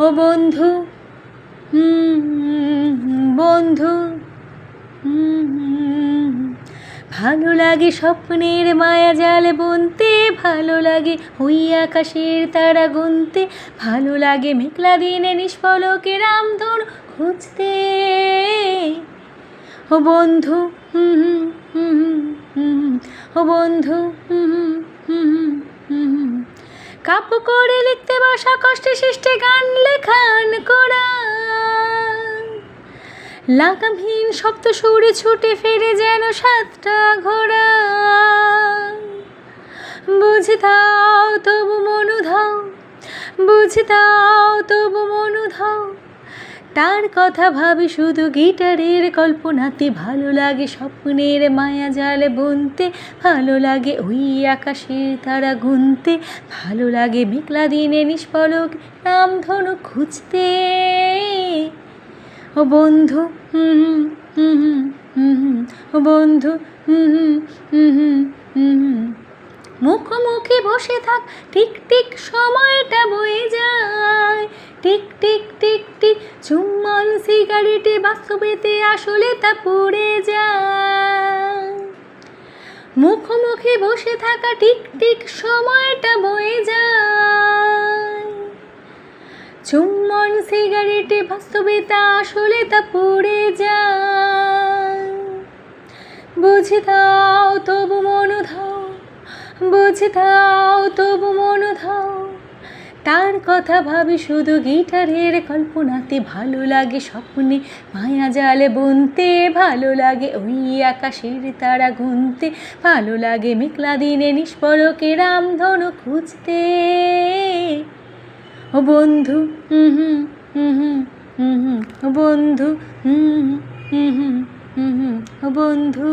ও বন্ধু বন্ধু ভালো লাগে স্বপ্নের মায়া জাল বুনতে, ভালো লাগে ওই আকাশের তারা গুনতে, ভালো লাগে মেঘলা দিনে নিষ্পলকে রামধনু খুঁজতে। ও বন্ধু ও বন্ধু কাব্য করে লিখতে বসা কষ্টে সৃষ্টে গান লেখান করা, লাগামহীন সপ্ত সুরে ছুটে ফেরে যেন সাতটা ঘোড়া। বুঝে দাও তবু মনু ধাও, বুঝে দাও তবু মনু ধাও, তার কথা ভাবি শুধু গিটারের কল্পনাতে। ভালো লাগে স্বপ্নের মায়া জাল বুনতে, ভালো লাগে ওই আকাশের তারা গুনতে, ভালো লাগে মেঘলা দিনে নিষ্পলক রামধনু খুঁজতে। ও বন্ধু ও বন্ধু মুখোমুখি বসে থাক, টিক টিক সময়টা বয়ে যায়, টিক টিক টিক টিক চুম্বন সিগারেটে বাস্তবেতে আসলে তা পড়ে যায়। মুখোমুখি বসে থাকা, টিক টিক সময়টা বয়ে যায়, চুম্বন সিগারেটে বাস্তবিকতা আসলে তা পড়ে যায়। বুঝে দাও তবু মনু ধাও, বুঝে দাও তবু মনু ধাও, তার কথা ভাবি শুধু গিটারের কল্পনাতে। ভালো লাগে স্বপ্নে মায়া জালে বুনতে, ভালো লাগে ওই আকাশের তারা গুনতে, ভালো লাগে মেঘলা দিনে নিষ্পলকে রামধনু খুঁজতে। ও বন্ধু ও বন্ধু ও বন্ধু।